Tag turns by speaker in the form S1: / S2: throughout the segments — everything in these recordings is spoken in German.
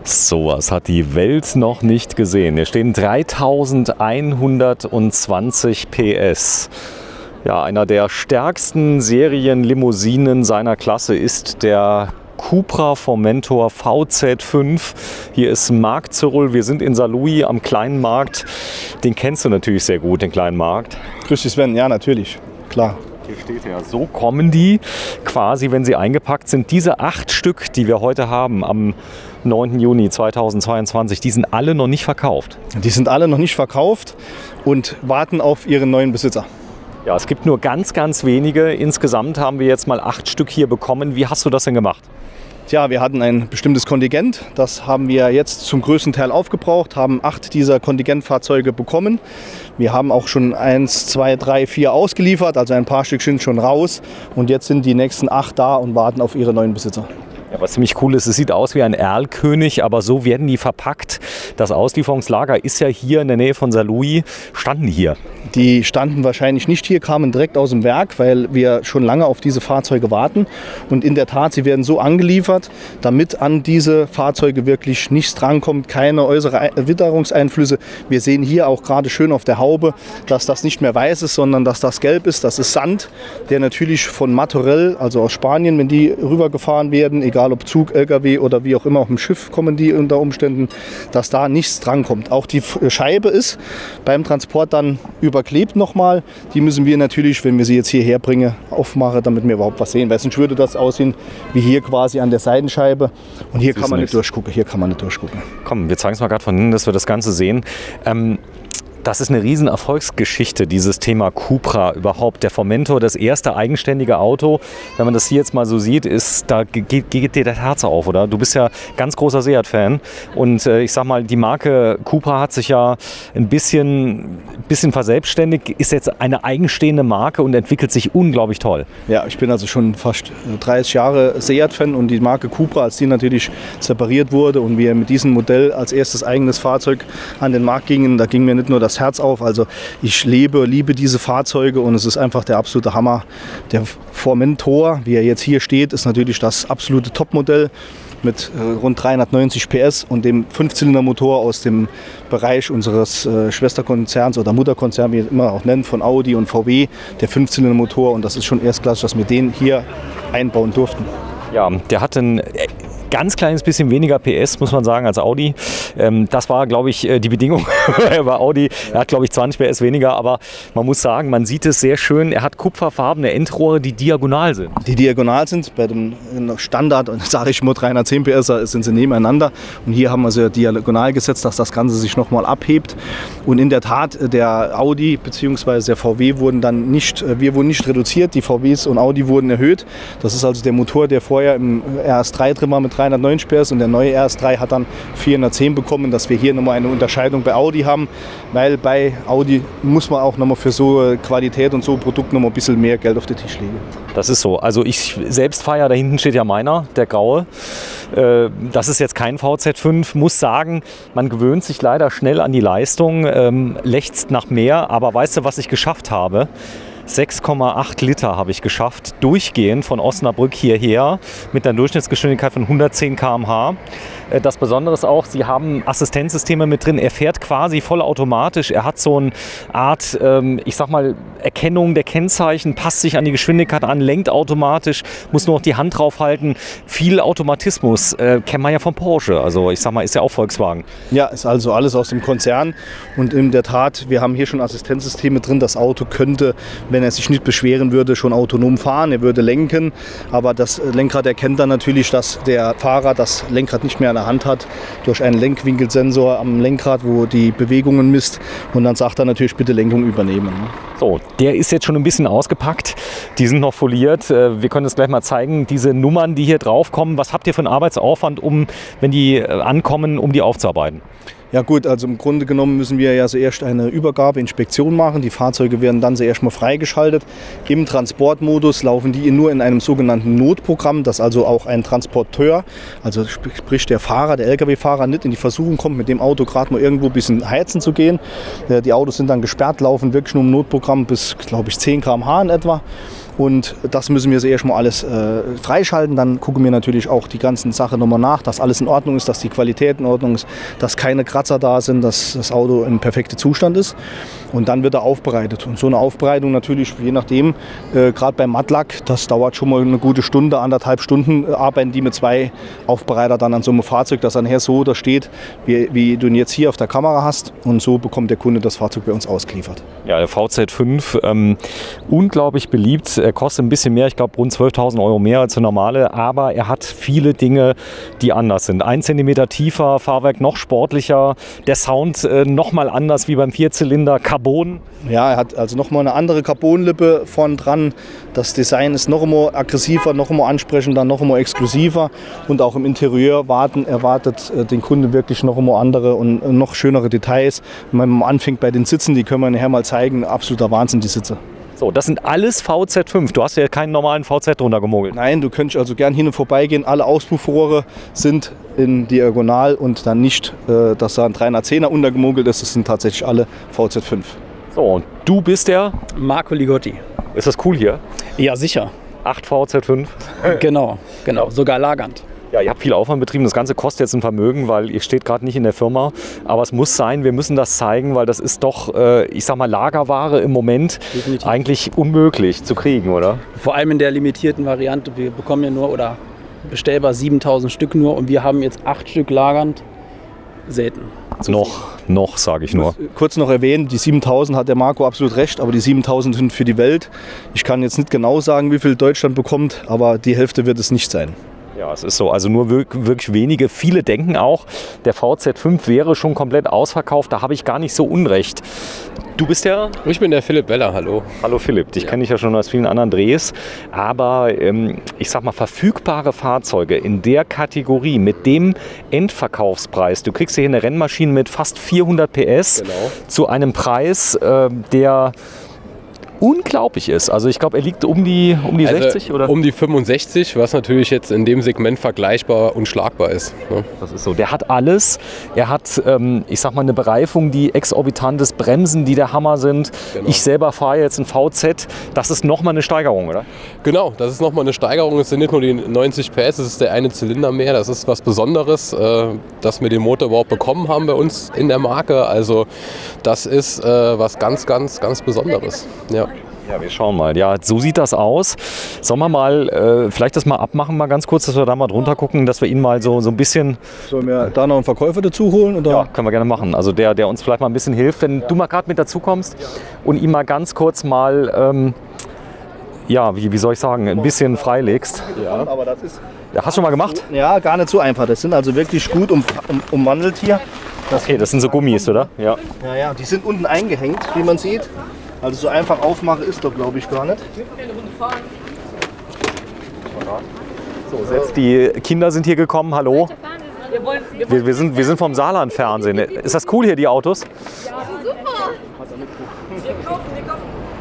S1: Sowas hat die Welt noch nicht gesehen. Hier stehen 3120 PS. Ja, einer der stärksten Serienlimousinen seiner Klasse ist der Cupra Formentor VZ5. Hier ist Marc Zürl. Wir sind in Saarlouis am kleinen Markt. Den kennst du natürlich sehr gut, den kleinen Markt.
S2: Grüß dich, Sven. Ja, natürlich. Klar.
S1: Hier steht er. So kommen die quasi, wenn sie eingepackt sind. Diese 8 Stück, die wir heute haben am 9. Juni 2022, die sind alle noch nicht verkauft.
S2: Die sind alle noch nicht verkauft und warten auf ihren neuen Besitzer.
S1: Ja, es gibt nur ganz, ganz wenige. Insgesamt haben wir jetzt mal 8 Stück hier bekommen. Wie hast du das denn gemacht?
S2: Tja, wir hatten ein bestimmtes Kontingent. Das haben wir jetzt zum größten Teil aufgebraucht, haben 8 dieser Kontingentfahrzeuge bekommen. Wir haben auch schon 1, 2, 3, 4 ausgeliefert, also ein paar Stück sind schon raus. Und jetzt sind die nächsten 8 da und warten auf ihre neuen Besitzer.
S1: Ja, was ziemlich cool ist, es sieht aus wie ein Erlkönig, aber so werden die verpackt. Das Auslieferungslager ist ja hier in der Nähe von Saarlouis. Standen die hier?
S2: Die standen wahrscheinlich nicht hier, kamen direkt aus dem Werk, weil wir schon lange auf diese Fahrzeuge warten. Und in der Tat, sie werden so angeliefert, damit an diese Fahrzeuge wirklich nichts drankommt, keine äußere Witterungseinflüsse. Wir sehen hier auch gerade schön auf der Haube, dass das nicht mehr weiß ist, sondern dass das gelb ist. Das ist Sand, der natürlich von Martorell, also aus Spanien, wenn die rübergefahren werden, egal ob Zug, LKW oder wie auch immer, auf dem Schiff kommen die unter Umständen, dass da nichts drankommt. Auch die Scheibe ist beim Transport dann überklebt nochmal. Die müssen wir natürlich, wenn wir sie jetzt hierher bringen, aufmachen, damit wir überhaupt was sehen. Weil sonst würde das aussehen wie hier quasi an der Seitenscheibe. Und hier kann man nicht durchgucken. Hier kann man nicht durchgucken.
S1: Komm, wir zeigen es mal gerade von hinten, dass wir das Ganze sehen. Das ist eine riesen Erfolgsgeschichte, dieses Thema Cupra überhaupt. Der Formentor, das erste eigenständige Auto, wenn man das hier jetzt mal so sieht, da geht dir das Herz auf, oder? Du bist ja ganz großer Seat-Fan und ich sag mal, die Marke Cupra hat sich ja ein bisschen verselbstständigt, ist jetzt eine eigenstehende Marke und entwickelt sich unglaublich toll.
S2: Ja, ich bin also schon fast 30 Jahre Seat-Fan und die Marke Cupra, als die natürlich separiert wurde und wir mit diesem Modell als erstes eigenes Fahrzeug an den Markt gingen, da ging mir nicht nur das Herz auf. Also ich liebe diese Fahrzeuge und es ist einfach der absolute Hammer. Der Formentor, wie er jetzt hier steht, ist natürlich das absolute Topmodell mit rund 390 PS und dem 5-Zylinder-Motor aus dem Bereich unseres Schwesterkonzerns oder Mutterkonzerns, wie es immer auch nennt, von Audi und VW, der 5-Zylinder-Motor, und das ist schon erstklassig, dass wir den hier einbauen durften.
S1: Ja, der hat ein ganz kleines bisschen weniger PS, muss man sagen, als Audi. Das war, glaube ich, die Bedingung bei Audi. Er hat, glaube ich, 20 PS weniger, aber man muss sagen, man sieht es sehr schön. Er hat kupferfarbene Endrohre, die diagonal sind.
S2: Die diagonal sind. Bei dem Standard, und sage ich mal 310 PS, sind sie nebeneinander. Und hier haben wir sie diagonal gesetzt, dass das Ganze sich nochmal abhebt. Und in der Tat, der Audi bzw. der VW wurden dann nicht reduziert. Die VWs und Audi wurden erhöht. Das ist also der Motor, der vorher im RS3 drin war mit 390 PS und der neue RS3 hat dann 410 bekommen, dass wir hier nochmal eine Unterscheidung bei Audi haben, weil bei Audi muss man auch nochmal für so Qualität und so ein Produkt nochmal ein bisschen mehr Geld auf den Tisch legen.
S1: Das ist so. Also ich selbst feiere, da hinten steht ja meiner, der graue. Das ist jetzt kein VZ5, muss sagen, man gewöhnt sich leider schnell an die Leistung, lechzt nach mehr, aber weißt du, was ich geschafft habe? 6,8 Liter habe ich geschafft, durchgehend von Osnabrück hierher mit einer Durchschnittsgeschwindigkeit von 110 km/h. Das Besondere ist auch, sie haben Assistenzsysteme mit drin. Er fährt quasi vollautomatisch. Er hat so eine Art, ich sag mal, Erkennung der Kennzeichen, passt sich an die Geschwindigkeit an, lenkt automatisch, muss nur noch die Hand drauf halten. Viel Automatismus kennt man ja von Porsche. Also ich sag mal, ist ja auch Volkswagen.
S2: Ja, ist also alles aus dem Konzern. Und in der Tat, wir haben hier schon Assistenzsysteme drin. Das Auto könnte, wenn er sich nicht beschweren würde, schon autonom fahren. Er würde lenken. Aber das Lenkrad erkennt dann natürlich, dass der Fahrer das Lenkrad nicht mehr an der Hand hat, durch einen Lenkwinkelsensor am Lenkrad, wo die Bewegungen misst, und dann sagt er natürlich, bitte Lenkung übernehmen.
S1: So, der ist jetzt schon ein bisschen ausgepackt, die sind noch foliert, wir können das gleich mal zeigen, diese Nummern, die hier drauf kommen, was habt ihr für einen Arbeitsaufwand, wenn die ankommen, um die aufzuarbeiten?
S2: Ja gut, also im Grunde genommen müssen wir ja zuerst eine Übergabeinspektion machen. Die Fahrzeuge werden dann zuerst mal freigeschaltet. Im Transportmodus laufen die nur in einem sogenannten Notprogramm, dass also auch ein Transporteur, also sprich der Fahrer, der Lkw-Fahrer, nicht in die Versuchung kommt, mit dem Auto gerade mal irgendwo ein bisschen heizen zu gehen. Die Autos sind dann gesperrt, laufen wirklich nur im Notprogramm bis, glaube ich, 10 km/h in etwa. Und das müssen wir erst mal alles freischalten. Dann gucken wir natürlich auch die ganzen Sachen nochmal nach, dass alles in Ordnung ist, dass die Qualität in Ordnung ist, dass keine Kratzer da sind, dass das Auto im perfekten Zustand ist. Und dann wird er aufbereitet. Und so eine Aufbereitung natürlich, je nachdem, gerade beim Mattlack, das dauert schon mal eine gute Stunde, 1,5 Stunden, arbeiten die mit 2 Aufbereiter dann an so einem Fahrzeug, das nachher so da steht, wie du ihn jetzt hier auf der Kamera hast. Und so bekommt der Kunde das Fahrzeug bei uns ausgeliefert.
S1: Ja, der VZ5, unglaublich beliebt. Er kostet ein bisschen mehr, ich glaube rund 12.000 € mehr als der normale, aber er hat viele Dinge, die anders sind. 1 cm tiefer, Fahrwerk noch sportlicher, der Sound noch mal anders wie beim Vierzylinder, Carbon.
S2: Ja, er hat also nochmal eine andere Carbonlippe vorn dran. Das Design ist noch immer aggressiver, noch immer ansprechender, noch immer exklusiver. Und auch im Interieur erwartet den Kunden wirklich noch immer andere und noch schönere Details. Wenn man anfängt bei den Sitzen, die können wir nachher mal zeigen, absoluter Wahnsinn, die Sitze.
S1: So, das sind alles VZ5. Du hast ja keinen normalen VZ drunter gemogelt.
S2: Nein, du könntest also gern hin und vorbeigehen. Alle Auspuffrohre sind in diagonal und dann nicht, dass da ein 310er untergemogelt ist. Das sind tatsächlich alle VZ5.
S1: So, und du bist der?
S3: Marco Ligotti.
S1: Ist das cool hier?
S3: Ja, sicher.
S1: 8 VZ5?
S3: Genau, sogar lagernd.
S1: Ja, ihr habt viel Aufwand betrieben. Das Ganze kostet jetzt ein Vermögen, weil ihr steht gerade nicht in der Firma. Aber es muss sein, wir müssen das zeigen, weil das ist doch, ich sag mal, Lagerware im Moment
S3: Definitiv.
S1: Eigentlich unmöglich zu kriegen, oder?
S3: Vor allem in der limitierten Variante. Wir bekommen ja nur oder bestellbar 7.000 Stück nur und wir haben jetzt 8 Stück lagernd. Selten. Noch, sage ich nur.
S2: Kurz noch erwähnen, die 7.000 hat der Marco absolut recht, aber die 7.000 sind für die Welt. Ich kann jetzt nicht genau sagen, wie viel Deutschland bekommt, aber die Hälfte wird es nicht sein.
S1: Ja, es ist so. Also nur wirklich wenige. Viele denken auch, der VZ5 wäre schon komplett ausverkauft. Da habe ich gar nicht so Unrecht. Du bist der?
S4: Ich bin der Philipp Weller, hallo.
S1: Hallo Philipp, dich kenne ich ja schon aus vielen anderen Drehs. Aber ich sag mal, verfügbare Fahrzeuge in der Kategorie mit dem Endverkaufspreis. Du kriegst hier eine Rennmaschine mit fast 400 PS zu einem Preis, der unglaublich ist. Also ich glaube, er liegt um die 60 oder?
S4: Um die 65, was natürlich jetzt in dem Segment vergleichbar unschlagbar ist. Ne?
S1: Das ist so. Der hat alles. Er hat, ich sag mal, eine Bereifung, die exorbitant ist, Bremsen, die der Hammer sind. Genau. Ich selber fahre jetzt ein VZ. Das ist nochmal eine Steigerung, oder?
S4: Genau, das ist nochmal eine Steigerung. Es sind nicht nur die 90 PS, es ist der eine Zylinder mehr. Das ist was Besonderes, dass wir den Motor überhaupt bekommen haben bei uns in der Marke. Also das ist was ganz, ganz, ganz Besonderes. Ja.
S1: Ja, wir schauen mal. Ja, so sieht das aus. Sollen wir mal vielleicht das mal abmachen, mal ganz kurz, dass wir da mal drunter gucken, dass wir ihn mal so ein bisschen...
S2: Sollen wir da noch einen Verkäufer dazu holen? Oder?
S1: Ja, können wir gerne machen. Also der uns vielleicht mal ein bisschen hilft, wenn du mal gerade mit dazu kommst und ihn mal ganz kurz mal, ja, wie soll ich sagen, ein bisschen freilegst.
S2: Ja, aber das ist...
S1: Ja, hast du schon mal gemacht?
S2: Ja, gar nicht so einfach. Das sind also wirklich gut umwandelt hier.
S1: Okay, das sind so Gummis, oder? Ja.
S2: Ja, die sind unten eingehängt, wie man sieht. Also so einfach aufmachen ist doch, glaube ich, gar nicht.
S1: So, selbst die Kinder sind hier gekommen. Hallo. Wir sind vom Saarland-Fernsehen. Ist das cool hier, die Autos?
S5: Ja, super.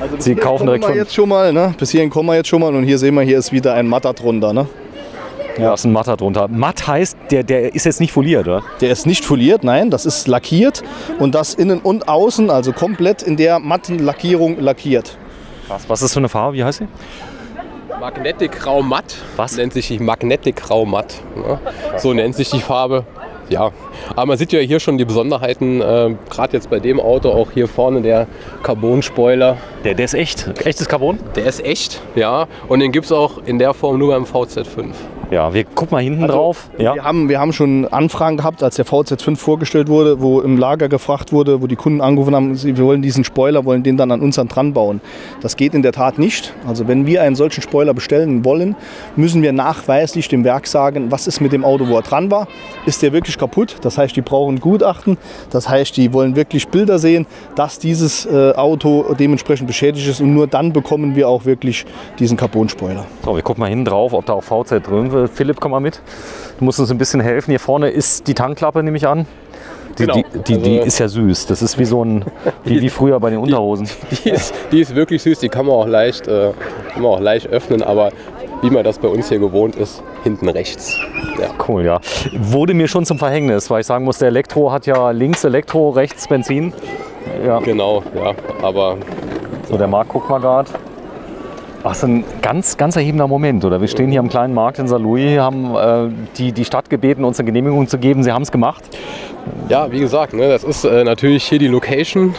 S2: Also
S1: Sie kaufen direkt
S2: jetzt schon mal, ne? Bis hierhin kommen wir jetzt schon mal und hier sehen wir, hier ist wieder ein Matter drunter. Ne?
S1: Ja, ist ein Matter drunter. Matt heißt, der ist jetzt nicht foliert, oder?
S2: Der ist nicht foliert, nein, das ist lackiert und das innen und außen, also komplett in der matten Lackierung lackiert.
S1: Was ist das für eine Farbe? Wie heißt sie?
S4: Magnetic Grau Matt.
S1: Was?
S4: Nennt sich die Magnetic Grau Matt. Ne? So nennt sich die Farbe. Ja, aber man sieht ja hier schon die Besonderheiten, gerade jetzt bei dem Auto, auch hier vorne der Carbon-Spoiler.
S1: Der ist echt? Echtes Carbon?
S4: Der ist echt, ja. Und den gibt es auch in der Form nur beim VZ5.
S1: Ja, wir gucken mal hinten drauf. Ja.
S2: Wir haben schon Anfragen gehabt, als der VZ5 vorgestellt wurde, wo im Lager gefragt wurde, wo die Kunden angerufen haben, wir wollen diesen Spoiler, wollen den dann an uns dran bauen. Das geht in der Tat nicht. Also wenn wir einen solchen Spoiler bestellen wollen, müssen wir nachweislich dem Werk sagen, was ist mit dem Auto, wo er dran war. Ist der wirklich kaputt? Das heißt, die brauchen Gutachten. Das heißt, die wollen wirklich Bilder sehen, dass dieses Auto dementsprechend beschädigt ist. Und nur dann bekommen wir auch wirklich diesen Carbon-Spoiler.
S1: So, wir gucken mal hinten drauf, ob da auch VZ drin ist. Philipp, komm mal mit. Du musst uns ein bisschen helfen. Hier vorne ist die Tankklappe, nehme ich an. Die ist ja süß. Das ist wie so ein, wie früher bei den Unterhosen.
S4: Die ist wirklich süß. Die kann man auch leicht öffnen, aber wie man das bei uns hier gewohnt ist, hinten rechts. Ja.
S1: Cool, ja. Wurde mir schon zum Verhängnis, weil ich sagen muss, der Elektro hat ja links Elektro, rechts Benzin. Ja.
S4: Genau, ja. Aber
S1: so, der Marc guckt mal gerade. Ach, so ein ganz erhebender Moment, oder? Wir stehen hier am kleinen Markt in Saarlouis, haben die Stadt gebeten, uns eine Genehmigung zu geben. Sie haben es gemacht.
S4: Ja, wie gesagt, ne, das ist natürlich hier die Location,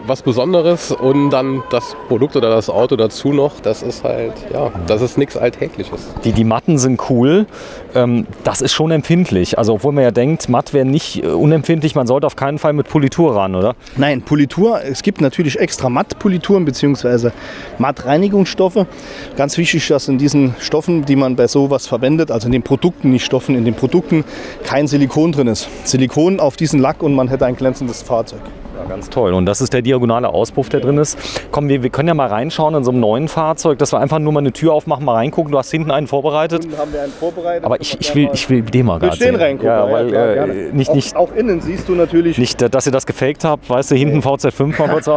S4: was Besonderes und dann das Produkt oder das Auto dazu noch, das ist halt, ja, das ist nichts Alltägliches.
S1: Die Matten sind cool, das ist schon empfindlich. Also obwohl man ja denkt, matt wäre nicht unempfindlich, man sollte auf keinen Fall mit Politur ran, oder?
S2: Nein, Politur, es gibt natürlich extra Mattpolituren bzw. Mattreinigungsstoffe. Ganz wichtig, dass in diesen Stoffen, die man bei sowas verwendet, also in den Produkten, nicht Stoffen, in den Produkten kein Silikon drin ist. Silikon auf diesen Lack und man hätte ein glänzendes Fahrzeug.
S1: Ja, ganz toll. Und das ist der diagonale Auspuff, der drin ist. Komm, wir können ja mal reinschauen in so einem neuen Fahrzeug, dass wir einfach nur mal eine Tür aufmachen, mal reingucken. Du hast hinten einen vorbereitet.
S2: Hinten haben wir einen vorbereitet.
S1: Aber ich will den mal gerade
S2: sehen. Reingucken.
S1: Ja, weil
S2: klar,
S1: nicht,
S2: auch innen siehst du natürlich.
S1: Nicht, dass ihr das gefaked habt, weißt du, hinten VZ5 mal kurz.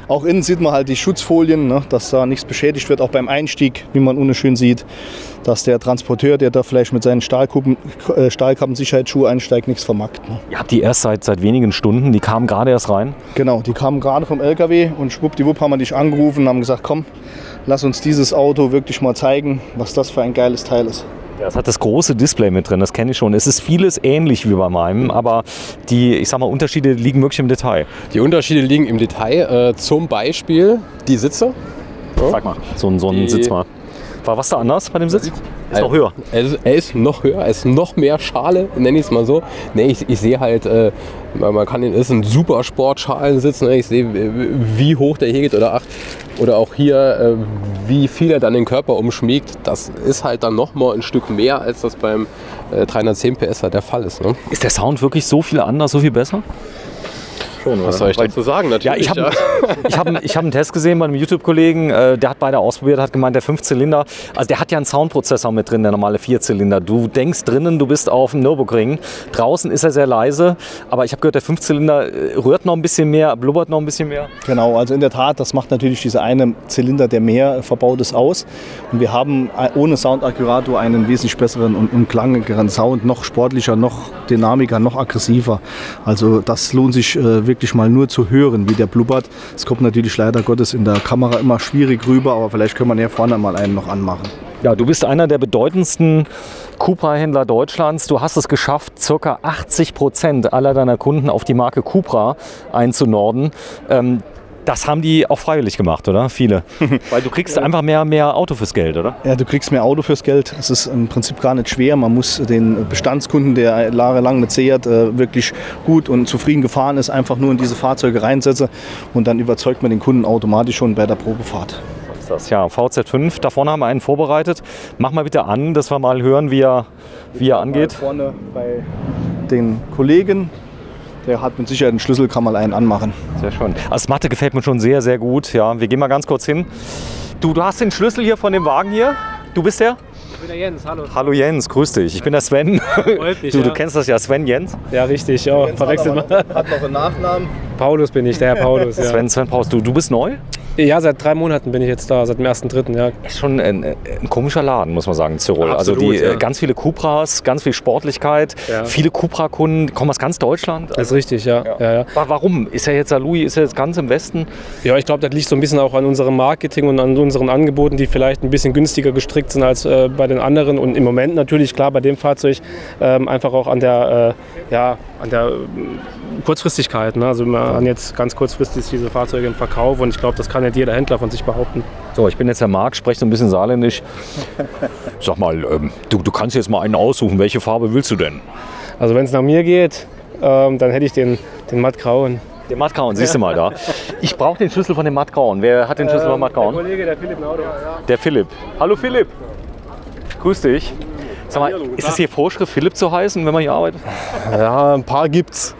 S2: Auch innen sieht man halt die Schutzfolien, ne, dass da nichts beschädigt wird, auch beim Einstieg, wie man unten schön sieht, dass der Transporteur, der da vielleicht mit seinen Stahlkappen-Sicherheitsschuhen einsteigt, nichts vermackt. Ne.
S1: Ihr habt die erst seit wenigen Stunden, die kamen gerade erst rein?
S2: Genau, die kamen gerade vom LKW und schwuppdiwupp haben wir dich angerufen und haben gesagt, komm, lass uns dieses Auto wirklich mal zeigen, was das für ein geiles Teil ist.
S1: Ja, es hat das große Display mit drin, das kenne ich schon. Es ist vieles ähnlich wie bei meinem, aber die, ich sag mal, Unterschiede liegen wirklich im Detail.
S4: Die Unterschiede liegen im Detail, zum Beispiel die Sitze. Ja.
S1: Sag mal, so ein Sitz mal. War was da anders bei dem Sitz? Ist noch höher.
S4: Er ist noch höher, er ist noch mehr Schale, nenne ich es mal so. Nee, ich sehe halt, man kann den, ist ein super Sportschalensitz, ne? Ich sehe, wie hoch der hier geht oder auch hier, wie viel er dann den Körper umschmiegt. Das ist halt dann noch mal ein Stück mehr, als das beim 310 PS der Fall ist. Ne?
S1: Ist der Sound wirklich so viel anders, so viel besser?
S4: Schon, was soll ich dazu sagen? Natürlich,
S1: ja, ich hab einen Test gesehen bei einem YouTube-Kollegen, der hat beide ausprobiert, hat gemeint, der 5-Zylinder, also der hat ja einen Soundprozessor mit drin, der normale 4-Zylinder. Du denkst drinnen, du bist auf dem Nürburgring, draußen ist er sehr leise, aber ich habe gehört, der 5-Zylinder rührt noch ein bisschen mehr, blubbert noch ein bisschen mehr.
S2: Genau, also in der Tat, das macht natürlich dieser eine Zylinder, der mehr verbaut ist, aus. Und wir haben ohne Soundakurator einen wesentlich besseren und klangigeren Sound, noch sportlicher, noch dynamischer, noch aggressiver. Also das lohnt sich wirklich mal nur zu hören, wie der blubbert. Es kommt natürlich leider Gottes in der Kamera immer schwierig rüber, aber vielleicht können wir hier vorne mal einen noch anmachen.
S1: Ja, du bist einer der bedeutendsten Cupra-Händler Deutschlands. Du hast es geschafft, ca. 80% aller deiner Kunden auf die Marke Cupra einzunorden. Das haben die auch freiwillig gemacht, oder? Viele. Weil du kriegst einfach mehr Auto fürs Geld, oder?
S2: Ja, du kriegst mehr Auto fürs Geld. Es ist im Prinzip gar nicht schwer. Man muss den Bestandskunden, der jahrelang mit Seat wirklich gut und zufrieden gefahren ist, einfach nur in diese Fahrzeuge reinsetzen und dann überzeugt man den Kunden automatisch schon bei der Probefahrt.
S1: Das, ja, VZ5, da vorne haben wir einen vorbereitet. Mach mal bitte an, dass wir mal hören, wie er angeht.
S2: Vorne bei den Kollegen. Der hat mit Sicherheit einen Schlüssel, kann mal einen anmachen.
S1: Sehr schön. Also das Matte gefällt mir schon sehr, sehr gut. Ja, wir gehen mal ganz kurz hin. Du hast den Schlüssel hier von dem Wagen hier. Du bist der?
S5: Ich bin der Jens, hallo.
S1: Hallo Jens, grüß dich. Ich bin der Sven. Du kennst das ja, Sven Jens.
S5: Ja, richtig. Ja, verwechselt man.
S2: Hat noch einen Nachnamen.
S5: Paulus bin ich, der Herr Paulus. Ja.
S1: Sven Paulus, du bist neu?
S5: Ja, seit 3 Monaten bin ich jetzt da, seit dem 1.3. Ja.
S1: Ist schon ein komischer Laden, muss man sagen, Cyril.
S5: Absolut,
S1: also
S5: ja.
S1: Ganz viele Cupras, ganz viel Sportlichkeit,
S5: ja.
S1: Viele Cupra-Kunden kommen aus ganz Deutschland.
S5: Das ist richtig, ja. Ja.
S1: Warum? Ist er jetzt Saarlouis, ist er jetzt ganz im Westen?
S5: Ja, ich glaube, das liegt so ein bisschen auch an unserem Marketing und an unseren Angeboten, die vielleicht ein bisschen günstiger gestrickt sind als bei den anderen. Und im Moment natürlich, klar, bei dem Fahrzeug einfach auch an der Kurzfristigkeit. Ne? Also wir haben jetzt ganz kurzfristig diese Fahrzeuge im Verkauf und ich glaube, das kann nicht jeder Händler von sich behaupten.
S1: So, ich bin jetzt der Marc, spreche so ein bisschen saarländisch. Sag mal, du kannst jetzt mal einen aussuchen. Welche Farbe willst du denn?
S5: Also wenn es nach mir geht, dann hätte ich den mattgrauen.
S1: Den mattgrauen, siehst du mal da. Ich brauche den Schlüssel von dem mattgrauen. Wer hat den Schlüssel von mattgrauen?
S5: Der Kollege, der Philipp im Auto.
S1: Der Philipp. Hallo Philipp. Grüß dich. Sag mal, ist es hier Vorschrift, Philipp zu heißen, wenn man hier arbeitet?
S4: Ja, ein paar gibt's.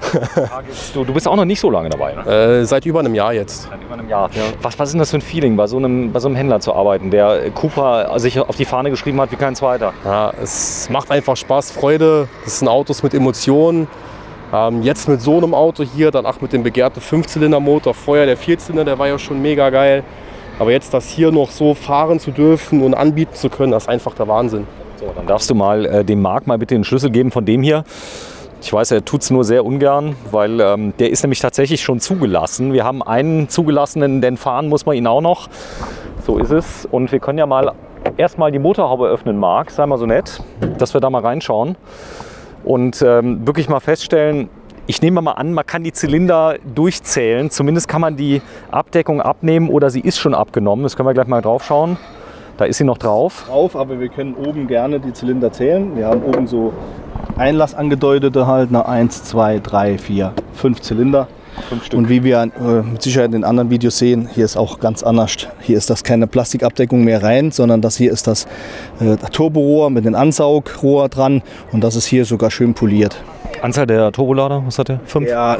S1: Du bist auch noch nicht so lange dabei, ne?
S4: Seit über einem Jahr jetzt.
S1: Seit über einem Jahr. Ja. Was ist denn das für ein Feeling, bei so einem Händler zu arbeiten, der Cupra sich auf die Fahne geschrieben hat wie kein zweiter?
S4: Ja, es macht einfach Spaß, Freude. Das sind Autos mit Emotionen. Jetzt mit so einem Auto hier, dann auch mit dem begehrten 5-Zylinder-Motor. Vorher der 4-Zylinder, der war ja schon mega geil. Aber jetzt das hier noch so fahren zu dürfen und anbieten zu können, das ist einfach der Wahnsinn.
S1: So, dann darfst du mal dem Marc mal bitte den Schlüssel geben von dem hier. Ich weiß, er tut es nur sehr ungern, weil der ist nämlich tatsächlich schon zugelassen. Wir haben einen zugelassenen, denn fahren muss man ihn auch noch. So ist es. Und wir können ja mal erstmal die Motorhaube öffnen, Marc. Sei mal so nett, dass wir da mal reinschauen und wirklich mal feststellen, ich nehme mal an, man kann die Zylinder durchzählen. Zumindest kann man die Abdeckung abnehmen oder sie ist schon abgenommen. Das können wir gleich mal drauf schauen. Da ist sie noch drauf.
S2: Aber wir können oben gerne die Zylinder zählen. Wir haben oben so Einlass angedeutete halt, 1, 2, 3, 4, 5 Zylinder.
S1: 5 Stück.
S2: Und wie wir mit Sicherheit in den anderen Videos sehen, hier ist auch ganz anders. Hier ist das keine Plastikabdeckung mehr rein, sondern das hier ist das Turborohr mit dem Ansaugrohr dran und das ist hier sogar schön poliert.
S1: Anzahl der Turbolader, was hat der? 5?
S2: Ja,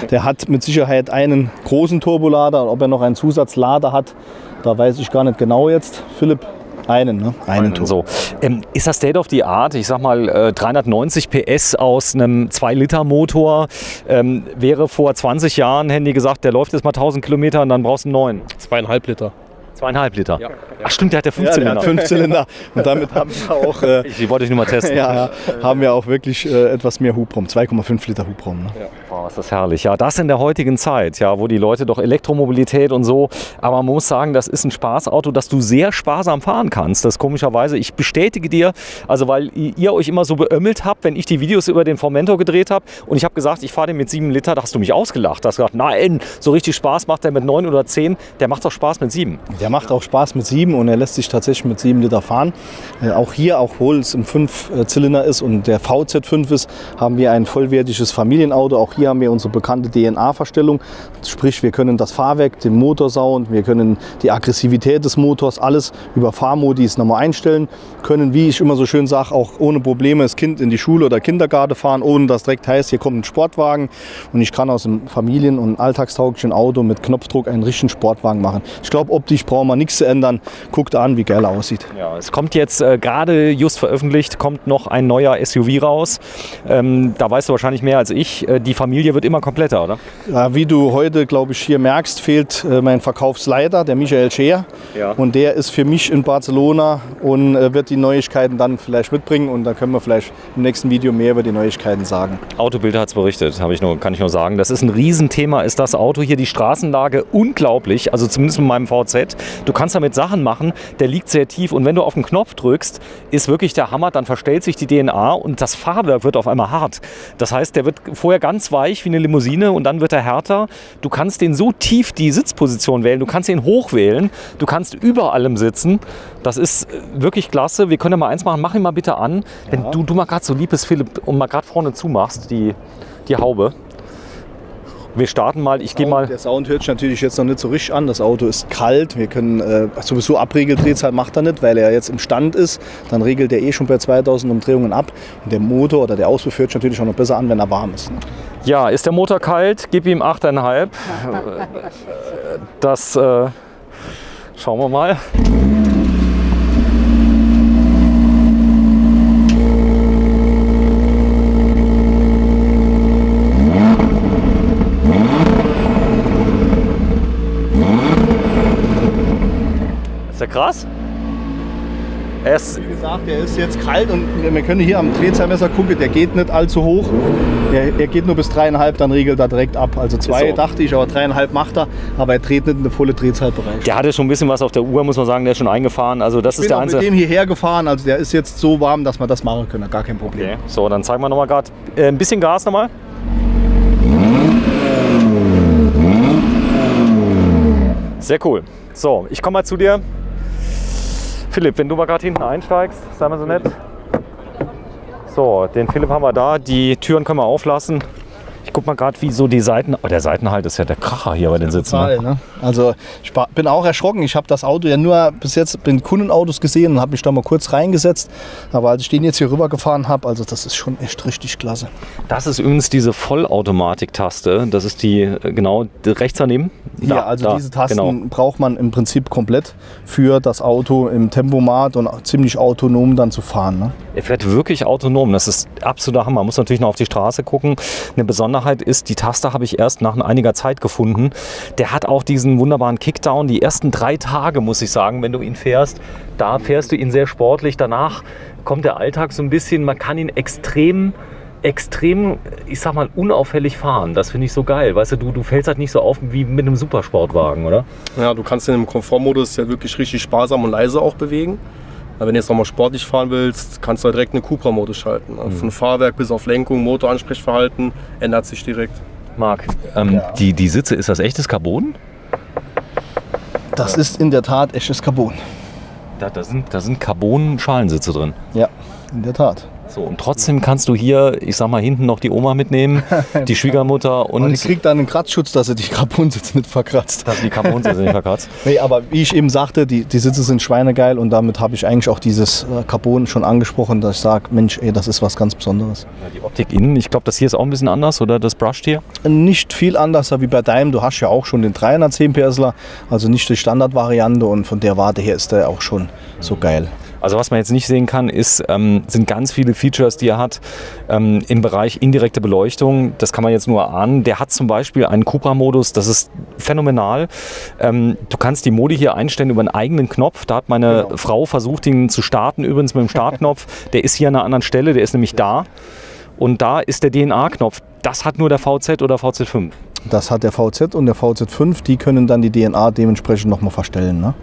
S2: der hat mit Sicherheit einen großen Turbolader. Und ob er noch einen Zusatzlader hat, da weiß ich gar nicht genau jetzt. Philipp, einen, ne? Einen Turbo.
S1: So. Ist das State of the Art? Ich sag mal, 390 PS aus einem 2-Liter-Motor. Wäre vor 20 Jahren, hätten die gesagt, der läuft jetzt mal 1000 Kilometer und dann brauchst du einen neuen.
S4: 2,5 Liter.
S1: 2,5 Liter?
S4: Ja.
S1: Ach stimmt, der hat ja 5
S2: Ja,
S1: Zylinder.
S2: der hat 5 Zylinder. Und damit haben wir auch,
S1: Ich wollte ich nur mal testen.
S2: ja, haben wir auch wirklich etwas mehr Hubraum. 2,5 Liter Hubraum. Ne?
S4: Ja.
S1: Oh, ist das herrlich. Ja, das in der heutigen Zeit, ja, wo die Leute doch Elektromobilität und so. Aber man muss sagen, das ist ein Spaßauto, das du sehr sparsam fahren kannst. Das ist komischerweise, ich bestätige dir, also weil ihr euch immer so beömmelt habt, wenn ich die Videos über den Formentor gedreht habe und ich habe gesagt, ich fahre den mit 7 Liter, da hast du mich ausgelacht. Da hast du gesagt, nein, so richtig Spaß macht der mit 9 oder 10, der macht doch Spaß mit 7.
S2: Der macht auch Spaß mit 7 und er lässt sich tatsächlich mit 7 Liter fahren. Auch hier, obwohl es ein 5-Zylinder ist und der VZ5 ist, haben wir ein vollwertiges Familienauto. Auch hier haben wir unsere bekannte DNA-Verstellung. Sprich, wir können das Fahrwerk, den Motorsound, wir können die Aggressivität des Motors, alles über Fahrmodis nochmal einstellen. Können, wie ich immer so schön sage, auch ohne Probleme das Kind in die Schule oder Kindergarten fahren, ohne dass direkt heißt, hier kommt ein Sportwagen. Und ich kann aus einem familien- und alltagstauglichen Auto mit Knopfdruck einen richtigen Sportwagen machen. Ich glaube, optisch brauchen wir nichts zu ändern. Guckt an, wie geil er aussieht.
S1: Ja, es kommt jetzt gerade just veröffentlicht, kommt noch ein neuer SUV raus. Da weißt du wahrscheinlich mehr als ich. Die Familie wird immer kompletter, oder?
S2: Ja, wie du heute, glaube ich, hier merkst, fehlt mein Verkaufsleiter, der Michael Scheer.
S1: Ja.
S2: Und der ist für mich in Barcelona und wird die Neuigkeiten dann vielleicht mitbringen. Und dann können wir vielleicht im nächsten Video mehr über die Neuigkeiten sagen.
S1: Autobild hat es berichtet, kann ich nur sagen. Das ist ein Riesenthema, ist das Auto hier. Die Straßenlage unglaublich, also zumindest mit meinem VZ. Du kannst damit Sachen machen, der liegt sehr tief. Und wenn du auf den Knopf drückst, ist wirklich der Hammer, dann verstellt sich die DNA und das Fahrwerk wird auf einmal hart. Das heißt, der wird vorher ganz weich wie eine Limousine und dann wird er härter. Du kannst den so tief die Sitzposition wählen, du kannst ihn hochwählen, du kannst über allem sitzen. Das ist wirklich klasse. Wir können ja mal eins machen, mach ihn mal bitte an. Ja. Wenn du mal gerade so lieb bist, Philipp, und mal gerade vorne zumachst, die Haube. Wir starten mal, ich gehe mal. Der
S2: Sound hört sich natürlich jetzt noch nicht so richtig an. Das Auto ist kalt. Wir können sowieso Abregeldrehzahl macht er nicht, weil er jetzt im Stand ist. Dann regelt er schon bei 2000 Umdrehungen ab. Und der Motor oder der Auspuff hört sich natürlich auch noch besser an, wenn er warm ist.
S1: Ja, ist der Motor kalt? Gib ihm 8,5. Das schauen wir mal. Ist der krass?
S2: Wie gesagt, der ist jetzt kalt und wir können hier am Drehzahlmesser gucken, der geht nicht allzu hoch. Er geht nur bis 3,5, dann regelt er direkt ab. Also 2 dachte ich, aber 3,5 macht er, aber er dreht nicht in den vollen Drehzahlbereich.
S1: Der hatte schon ein bisschen was auf der Uhr, muss man sagen, der ist schon eingefahren. Also das ist der einzige.
S2: Ich bin mit dem hierher gefahren, also der ist jetzt so warm, dass wir das machen können, gar kein Problem.
S1: Okay. So, dann zeigen wir nochmal gerade ein bisschen Gas nochmal. Sehr cool. So, ich komme mal zu dir. Philipp, wenn du mal gerade hinten einsteigst, sei mal so nett. So, den Philipp haben wir da. Die Türen können wir auflassen. Ich guck mal gerade, wie so die Seiten. Oh, der Seitenhalt ist ja der Kracher hier bei den Sitzen.
S2: Total, ne? Also ich bin auch erschrocken. Ich habe das Auto ja nur bis jetzt in Kundenautos gesehen und habe mich da mal kurz reingesetzt. Aber als ich den jetzt hier rüber gefahren habe, also das ist schon echt richtig klasse.
S1: Das ist übrigens diese Vollautomatik-Taste. Das ist die genau rechts daneben.
S2: Ja, also diese Tasten braucht man im Prinzip komplett für das Auto im Tempomat und ziemlich autonom dann zu fahren. Ne?
S1: Er fährt wirklich autonom. Das ist absoluter Hammer. Man muss natürlich noch auf die Straße gucken. Eine Besonderheit ist, die Taste habe ich erst nach einiger Zeit gefunden. Der hat auch diesen wunderbaren Kickdown. Die ersten 3 Tage, muss ich sagen, wenn du ihn fährst, da fährst du ihn sehr sportlich. Danach kommt der Alltag so ein bisschen. Man kann ihn extrem extrem, ich sag mal, unauffällig fahren. Das finde ich so geil. Weißt du, du fällst halt nicht so auf wie mit einem Supersportwagen, oder?
S6: Ja, du kannst in dem Komfortmodus ja wirklich richtig sparsam und leise auch bewegen. Wenn du jetzt nochmal sportlich fahren willst, kannst du direkt eine Cupra-Modus schalten. Von Fahrwerk bis auf Lenkung, Motoransprechverhalten ändert sich direkt.
S1: Marc, die Sitze, ist das echtes Carbon?
S2: Das ist in der Tat echtes Carbon.
S1: Da sind Carbon-Schalensitze drin.
S2: Ja, in der Tat.
S1: So, und trotzdem kannst du hier, ich sag mal, hinten noch die Oma mitnehmen, die Schwiegermutter und...
S2: Und die kriegt dann einen Kratzschutz, dass sie die Carbon-Sitze nicht verkratzt.
S1: Dass die Carbon-Sitze nicht verkratzt.
S2: Nee, aber wie ich eben sagte, die Sitze sind schweinegeil und damit habe ich eigentlich auch dieses Carbon schon angesprochen, dass ich sage, Mensch, ey, das ist was ganz Besonderes.
S1: Ja, die Optik innen, ich glaube, das hier ist auch ein bisschen anders, oder das Brushed hier?
S2: Nicht viel anders wie bei deinem. Du hast ja auch schon den 310 PSler, also nicht die Standardvariante und von der Warte her ist der auch schon so geil.
S1: Also was man jetzt nicht sehen kann, sind ganz viele Features, die er hat im Bereich indirekte Beleuchtung. Das kann man jetzt nur ahnen. Der hat zum Beispiel einen Cupra-Modus, das ist phänomenal. Du kannst die Modi hier einstellen über einen eigenen Knopf. Da hat meine Frau versucht, ihn zu starten, übrigens mit dem Startknopf. Der ist hier an einer anderen Stelle, der ist nämlich da. Und da ist der DNA-Knopf. Das hat nur der VZ oder VZ5.
S2: Das hat der VZ und der VZ5. Die können dann die DNA dementsprechend nochmal verstellen, ne?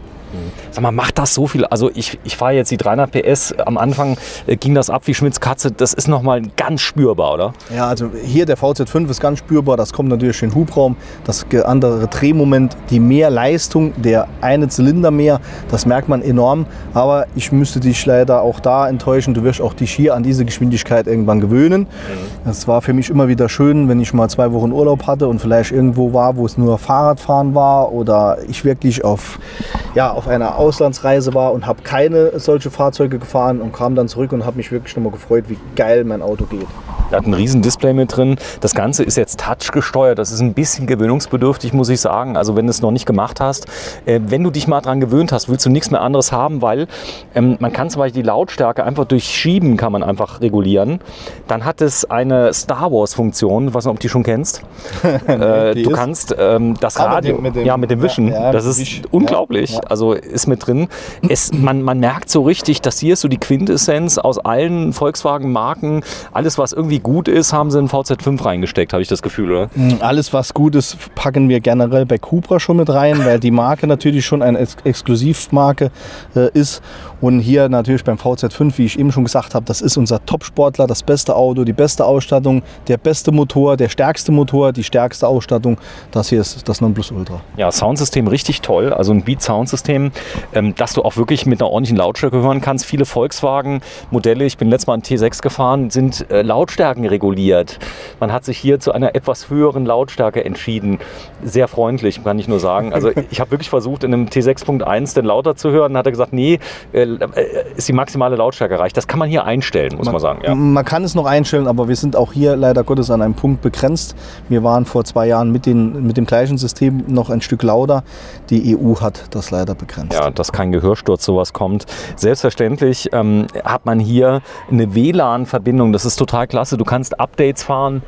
S1: Sag mal, macht das so viel? Also ich fahre jetzt die 300 PS, am Anfang ging das ab wie Schmitz Katze, das ist nochmal ganz spürbar, oder?
S2: Ja, also hier der VZ5 ist ganz spürbar, das kommt natürlich in den Hubraum, das andere Drehmoment, die Mehrleistung, der eine Zylinder mehr, das merkt man enorm, aber ich müsste dich leider auch da enttäuschen, du wirst auch dich hier an diese Geschwindigkeit irgendwann gewöhnen. Das war für mich immer wieder schön, wenn ich mal 2 Wochen Urlaub hatte und vielleicht irgendwo war, wo es nur Fahrradfahren war oder ich wirklich auf einer Auslandsreise war und habe keine solche Fahrzeuge gefahren und kam dann zurück und habe mich wirklich nochmal gefreut, wie geil mein Auto geht.
S1: Da hat ein riesen Display mit drin. Das Ganze ist jetzt Touch gesteuert. Das ist ein bisschen gewöhnungsbedürftig, muss ich sagen. Also wenn du es noch nicht gemacht hast, wenn du dich mal dran gewöhnt hast, willst du nichts mehr anderes haben, weil man kann zum Beispiel die Lautstärke einfach durch Schieben kann man einfach regulieren. Dann hat es eine Star Wars Funktion, ich weiß nicht, ob du die schon kennst. Du kannst das Radio mit dem Wischen. Das ist unglaublich. Ja. Also ist mit drin. Man merkt so richtig, dass hier ist so die Quintessenz aus allen Volkswagen-Marken. Alles, was irgendwie gut ist, haben sie in VZ5 reingesteckt, habe ich das Gefühl, oder?
S2: Alles, was gut ist, packen wir generell bei Cupra schon mit rein, weil die Marke natürlich schon eine Exklusivmarke ist. Und hier natürlich beim VZ5, wie ich eben schon gesagt habe, das ist unser Top-Sportler, das beste Auto, die beste Ausstattung, der beste Motor, der stärkste Motor, die stärkste Ausstattung. Das hier ist das Nonplusultra.
S1: Ja, Soundsystem richtig toll, also ein Beat-Soundsystem, dass du auch wirklich mit einer ordentlichen Lautstärke hören kannst. Viele Volkswagen-Modelle, ich bin letztes Mal einen T6 gefahren, sind Lautstärken reguliert. Man hat sich hier zu einer etwas höheren Lautstärke entschieden. Sehr freundlich, kann ich nur sagen. Also ich habe wirklich versucht, in einem T6.1 den lauter zu hören. Dann hat er gesagt, nee, ist die maximale Lautstärke erreicht. Das kann man hier einstellen, muss man sagen. Ja.
S2: Man kann es noch einstellen, aber wir sind auch hier leider Gottes an einem Punkt begrenzt. Wir waren vor 2 Jahren mit dem gleichen System noch ein Stück lauter. Die EU hat das leider begrenzt.
S1: Ja, dass kein Gehörsturz sowas kommt. Selbstverständlich hat man hier eine WLAN-Verbindung. Das ist total klasse. Du kannst Updates fahren.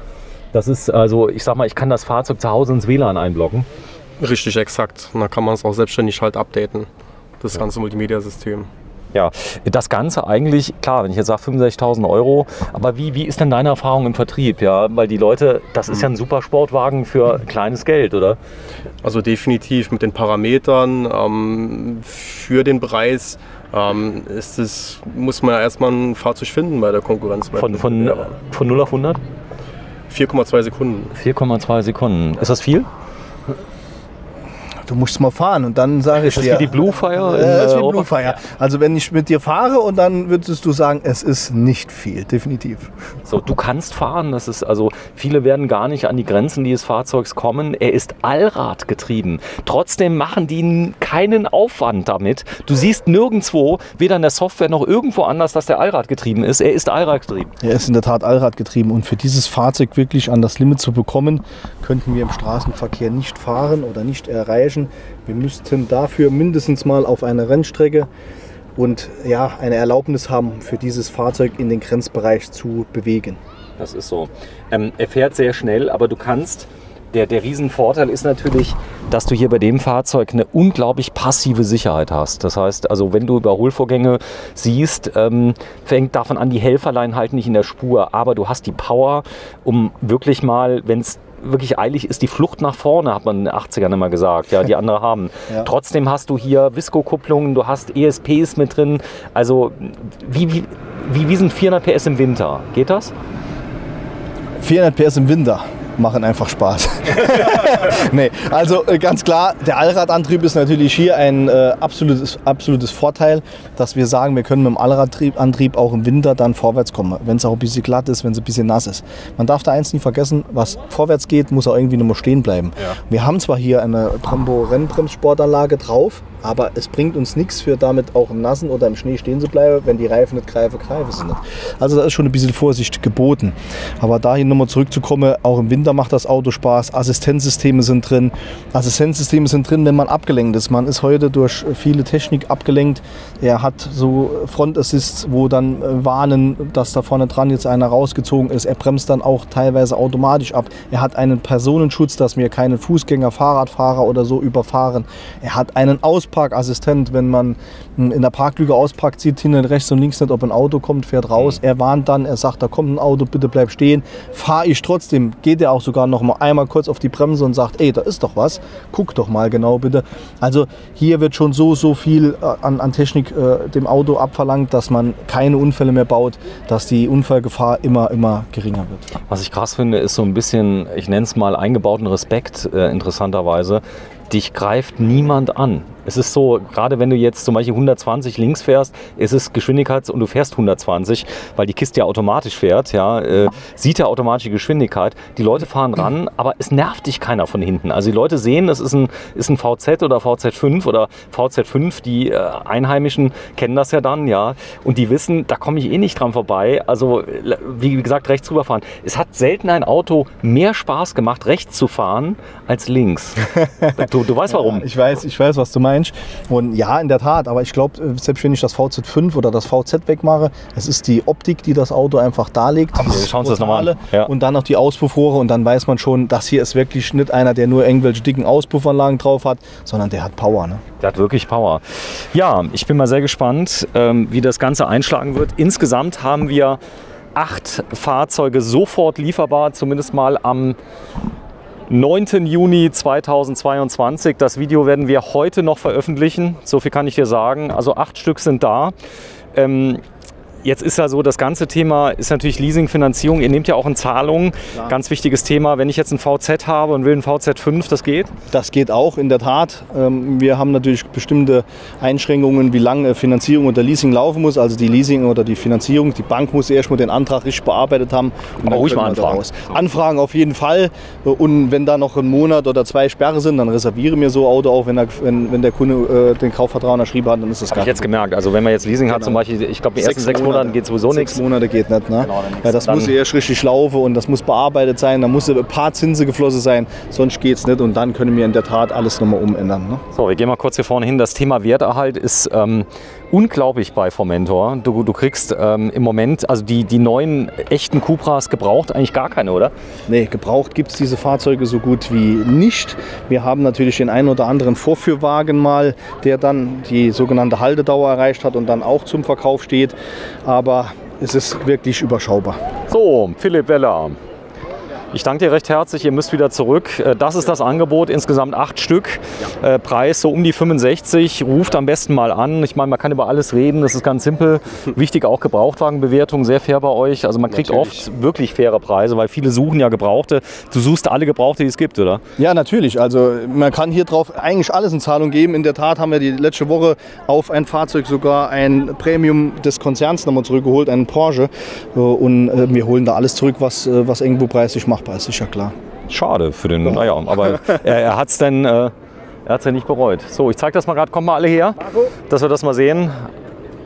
S1: Das ist also, ich sag mal, ich kann das Fahrzeug zu Hause ins WLAN einloggen.
S6: Richtig, exakt. Und da kann man es auch selbstständig halt updaten, das ganze Multimedia-System.
S1: Ja, das Ganze eigentlich, klar, wenn ich jetzt sage 65.000 €, aber wie ist denn deine Erfahrung im Vertrieb? Ja, weil die Leute, das ist ja ein Supersportwagen für kleines Geld, oder?
S6: Also definitiv mit den Parametern für den Preis muss man ja erstmal ein Fahrzeug finden bei der Konkurrenz.
S1: Von 0 auf 100?
S6: 4,2 Sekunden.
S1: 4,2 Sekunden. Ist das viel?
S2: Du musst mal fahren und dann sage ich dir.
S1: Ist das wie die Bluefire?
S2: Das ist wie Bluefire. Also wenn ich mit dir fahre und dann würdest du sagen, es ist nicht viel, definitiv.
S1: So, du kannst fahren, das ist also, viele werden gar nicht an die Grenzen dieses Fahrzeugs kommen. Er ist Allradgetrieben. Trotzdem machen die keinen Aufwand damit. Du siehst nirgendwo, weder in der Software noch irgendwo anders, dass der Allradgetrieben ist. Er ist Allradgetrieben.
S2: Er ist in der Tat Allradgetrieben und für dieses Fahrzeug wirklich an das Limit zu bekommen, könnten wir im Straßenverkehr nicht fahren oder nicht erreichen. Wir müssten dafür mindestens mal auf eine Rennstrecke und ja, eine Erlaubnis haben, für dieses Fahrzeug in den Grenzbereich zu bewegen.
S1: Das ist so. Er fährt sehr schnell, aber du kannst Der Riesenvorteil ist natürlich, dass du hier bei dem Fahrzeug eine unglaublich passive Sicherheit hast. Das heißt, also wenn du Überholvorgänge siehst, fängt davon an, die Helferlein halten nicht in der Spur, aber du hast die Power, um wirklich mal, wenn es wirklich eilig ist, die Flucht nach vorne, hat man in den 80ern immer gesagt, ja, die andere haben. Ja. Trotzdem hast du hier Visco-Kupplungen, du hast ESPs mit drin. Also wie sind 400 PS im Winter? Geht das?
S2: 400 PS im Winter machen einfach Spaß. Nee, also ganz klar, der Allradantrieb ist natürlich hier ein absolutes Vorteil, dass wir sagen, wir können mit dem Allradantrieb auch im Winter dann vorwärts kommen, wenn es auch ein bisschen glatt ist, wenn es ein bisschen nass ist. Man darf da eins nie vergessen, was vorwärts geht, muss auch irgendwie noch mal stehen bleiben. Ja. Wir haben zwar hier eine Brembo-Rennbremssportanlage drauf, aber es bringt uns nichts, für damit auch im Nassen oder im Schnee stehen zu bleiben, wenn die Reifen nicht greifen sie nicht. Also da ist schon ein bisschen Vorsicht geboten. Aber dahin nochmal zurückzukommen, auch im Winter macht das Auto Spaß. Assistenzsysteme sind drin. Wenn man abgelenkt ist. Man ist heute durch viele Technik abgelenkt. Er hat so Frontassists, wo dann warnen, dass da vorne dran jetzt einer rausgezogen ist. Er bremst dann auch teilweise automatisch ab. Er hat einen Personenschutz, dass wir keine Fußgänger, Fahrradfahrer oder so überfahren. Er hat einen Ausparkassistent, wenn man in der Parklücke auspackt, sieht hinten rechts und links nicht, ob ein Auto kommt, fährt raus. Er warnt dann, er sagt, da kommt ein Auto, bitte bleib stehen. Fahre ich trotzdem, geht er auch sogar noch mal einmal kurz auf die Bremse und sagt, ey, da ist doch was, guck doch mal genau bitte. Also hier wird schon so viel an Technik dem Auto abverlangt, dass man keine Unfälle mehr baut, dass die Unfallgefahr immer geringer wird.
S1: Was ich krass finde, ist so ein bisschen, ich nenne es mal eingebauten Respekt, interessanterweise. Dich greift niemand an. Es ist so, gerade wenn du jetzt zum Beispiel 120 links fährst, ist es Geschwindigkeits- und du fährst 120, weil die Kiste ja automatisch fährt, ja, sieht ja automatische Geschwindigkeit. Die Leute fahren ran, aber es nervt dich keiner von hinten. Also die Leute sehen, es ist ein VZ oder VZ5 oder VZ5, die Einheimischen kennen das ja dann, ja, und die wissen, da komme ich eh nicht dran vorbei. Also wie gesagt, rechts rüberfahren. Es hat selten ein Auto mehr Spaß gemacht, rechts zu fahren, als links. Du weißt warum.
S2: Ja, ich weiß, was du meinst. Und ja, in der Tat, aber ich glaube, selbst wenn ich das VZ5 oder das VZ wegmache, es ist die Optik, die das Auto einfach darlegt.
S1: Wir schauen uns das nochmal an.
S2: Ja. Und dann noch die Auspuffrohre und dann weiß man schon, das hier ist wirklich nicht einer, der nur irgendwelche dicken Auspuffanlagen drauf hat, sondern der hat Power. Ne?
S1: Der hat wirklich Power. Ja, ich bin mal sehr gespannt, wie das Ganze einschlagen wird. Insgesamt haben wir 8 Fahrzeuge sofort lieferbar, zumindest mal am 9. Juni 2022. Das Video werden wir heute noch veröffentlichen. So viel kann ich dir sagen. Also 8 Stück sind da. Jetzt ist ja so, das ganze Thema ist natürlich Leasing-Finanzierung. Ihr nehmt ja auch in Zahlungen. Klar. Ganz wichtiges Thema. Wenn ich jetzt ein VZ habe und will ein VZ5, das geht?
S2: Das geht auch, in der Tat. Wir haben natürlich bestimmte Einschränkungen, wie lange Finanzierung oder Leasing laufen muss. Also die Leasing oder die Finanzierung. Die Bank muss erst mal den Antrag richtig bearbeitet haben.
S1: Aber ruhig mal anfragen.
S2: Anfragen auf jeden Fall. Und wenn da noch ein Monat oder 2 Sperre sind, dann reserviere mir so ein Auto auch, wenn der Kunde den Kaufvertrag unterschrieben hat, dann ist das gar nicht.
S1: Habe ich jetzt gemerkt. Also wenn man jetzt Leasing hat, zum Beispiel, ich glaube, die ersten 6 Monate geht sowieso nichts.
S2: 6 Monate geht nicht. Ne?
S1: Genau,
S2: ja, das muss erst richtig laufen und das muss bearbeitet sein. Da muss ein paar Zinsen geflossen sein, sonst geht es nicht. Und dann können wir in der Tat alles nochmal umändern. Ne?
S1: So, wir gehen mal kurz hier vorne hin. Das Thema Werterhalt ist unglaublich bei Formentor. Du kriegst im Moment, also die neuen echten Cupras gebraucht eigentlich gar keine, oder?
S2: Nee, gebraucht gibt es diese Fahrzeuge so gut wie nicht. Wir haben natürlich den einen oder anderen Vorführwagen mal, der dann die sogenannte Haltedauer erreicht hat und dann auch zum Verkauf steht. Aber es ist wirklich überschaubar.
S1: So, Philipp Weller. Ich danke dir recht herzlich, ihr müsst wieder zurück. Das ist das Angebot, insgesamt 8 Stück. Ja. Preis so um die 65. Ruft am besten mal an. Ich meine, man kann über alles reden, das ist ganz simpel. Wichtig auch Gebrauchtwagenbewertung, sehr fair bei euch. Also man kriegt oft wirklich faire Preise, weil viele suchen ja Gebrauchte. Du suchst alle Gebrauchte, die es gibt, oder?
S2: Ja, natürlich. Also man kann hier drauf eigentlich alles in Zahlung geben. In der Tat haben wir die letzte Woche auf ein Fahrzeug sogar ein Premium des Konzerns nochmal zurückgeholt, einen Porsche. Und wir holen da alles zurück, was irgendwo preislich machbar ist, sicher klar.
S1: Schade für den, naja, aber er hat es denn nicht bereut. So, ich zeige das mal gerade, kommt mal alle her, dass wir das mal sehen.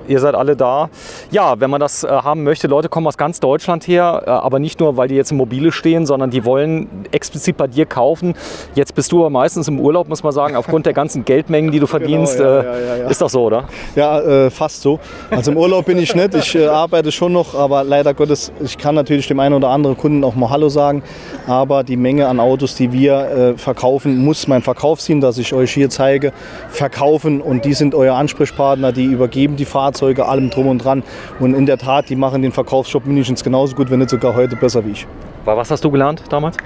S1: Ihr seid alle da. Ja, wenn man das haben möchte, Leute kommen aus ganz Deutschland her, aber nicht nur, weil die jetzt im Mobile stehen, sondern die wollen explizit bei dir kaufen. Jetzt bist du aber meistens im Urlaub, muss man sagen, aufgrund der ganzen Geldmengen, die du verdienst.
S2: Genau, ja.
S1: Ist doch so, oder?
S2: Ja, fast so. Also im Urlaub bin ich nicht. Ich arbeite schon noch, aber leider Gottes, ich kann natürlich dem einen oder anderen Kunden auch mal Hallo sagen. Aber die Menge an Autos, die wir verkaufen, muss mein Verkaufsteam, das ich euch hier zeige, verkaufen. Und die sind euer Ansprechpartner, die übergeben die Fahrzeuge, allem drum und dran. Und in der Tat, die machen den Verkaufsjob mindestens genauso gut, wenn nicht sogar heute besser wie ich.
S1: Was hast du gelernt damals?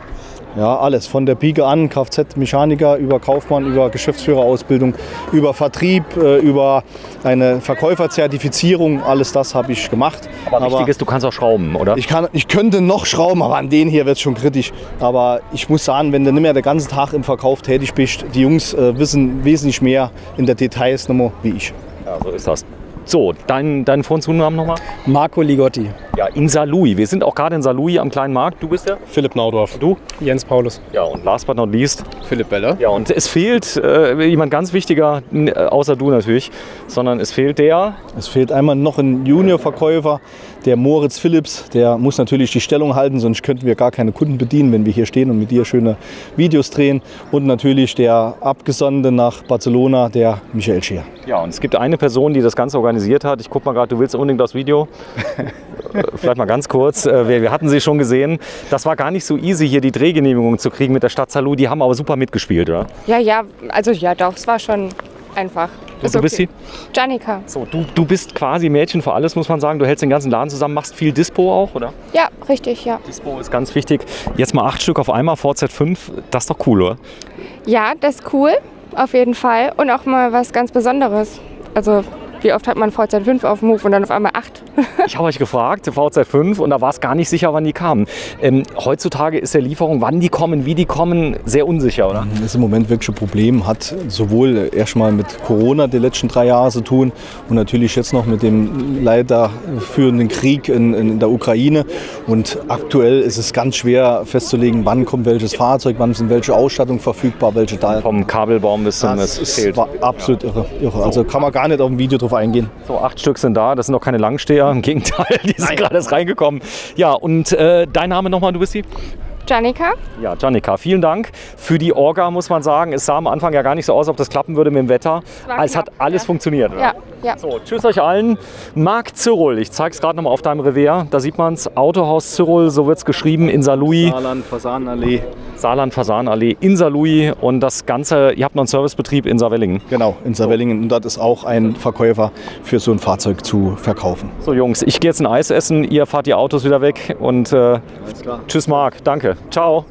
S2: Ja, alles. Von der Pike an, Kfz-Mechaniker, über Kaufmann, über Geschäftsführerausbildung, über Vertrieb, über eine Verkäuferzertifizierung. Alles das habe ich gemacht.
S1: Aber wichtig ist, du kannst auch schrauben, oder?
S2: Ich könnte noch schrauben, aber an denen hier wird es schon kritisch. Aber ich muss sagen, wenn du nicht mehr den ganzen Tag im Verkauf tätig bist, die Jungs wissen wesentlich mehr in der Details nochmal wie ich.
S1: Ja, so ist das. So, deinen Vor- und Zunamen nochmal?
S3: Marco Ligotti.
S1: Ja, in Saarlouis. Wir sind auch gerade in Saarlouis am kleinen Markt. Du bist der?
S6: Philipp Naudorf.
S1: Du?
S5: Jens Paulus.
S1: Ja, und last but not least?
S4: Philipp Beller.
S1: Ja, und es fehlt jemand ganz wichtiger, außer du natürlich, sondern es fehlt der...
S2: Es fehlt einmal noch ein Juniorverkäufer, der Moritz Phillips. Der muss natürlich die Stellung halten, sonst könnten wir gar keine Kunden bedienen, wenn wir hier stehen und mit dir schöne Videos drehen. Und natürlich der Abgesandte nach Barcelona, der Michael Scheer.
S1: Ja, und es gibt eine Person, die das Ganze organisiert hat. Ich guck mal gerade, du willst unbedingt das Video. Vielleicht mal ganz kurz. Wir hatten sie schon gesehen. Das war gar nicht so easy, hier die Drehgenehmigung zu kriegen mit der Stadt Saarlouis. Die haben aber super mitgespielt, oder?
S7: Ja, also ja doch, es war schon einfach.
S1: Und du bist sie?
S7: Janika.
S1: So, du bist quasi Mädchen für alles, muss man sagen. Du hältst den ganzen Laden zusammen, machst viel Dispo auch, oder?
S7: Ja, richtig, ja.
S1: Dispo ist ganz wichtig. Jetzt mal 8 Stück auf einmal, VZ5, das ist doch cool, oder?
S7: Ja, das ist cool, auf jeden Fall. Und auch mal was ganz Besonderes. Also, wie oft hat man VZ5 auf dem Hof und dann auf einmal 8?
S1: Ich habe euch gefragt, VZ5, und da war es gar nicht sicher, wann die kamen. Heutzutage ist der Lieferung, wann die kommen, wie die kommen, sehr unsicher, oder?
S2: Das ist im Moment wirklich ein Problem. Hat sowohl erstmal mit Corona die letzten 3 Jahre zu tun und natürlich jetzt noch mit dem leider führenden Krieg in der Ukraine. Und aktuell ist es ganz schwer festzulegen, wann kommt welches Fahrzeug, wann sind welche Ausstattung verfügbar, welche da.
S1: Vom Kabelbaum bis zum
S2: Das war absolut irre. Also kann man gar nicht auf ein Video drauf eingehen.
S1: So, 8 Stück sind da, das sind noch keine Langsteher, im Gegenteil, die sind gerade erst reingekommen. Ja, und dein Name nochmal, du bist die?
S7: Janika.
S1: Ja, Janika, vielen Dank für die Orga, muss man sagen. Es sah am Anfang ja gar nicht so aus, ob das klappen würde mit dem Wetter. Es hat alles funktioniert, oder?
S7: Ja.
S1: So, tschüss euch allen. Marc Zyrol, ich zeige es gerade nochmal auf deinem Revier. Da sieht man es, Autohaus Zyrol, so wird es geschrieben, in Saarlouis.
S2: Saarland-Fasanallee.
S1: Saarland-Fasanallee in Saarlouis und das Ganze, ihr habt noch einen Servicebetrieb in Saarwellingen.
S2: Genau, in Saarwellingen. Und dort ist auch ein Verkäufer für so ein Fahrzeug zu verkaufen.
S1: So Jungs, ich gehe jetzt ein Eis essen, ihr fahrt die Autos wieder weg und tschüss Marc, danke. Ciao.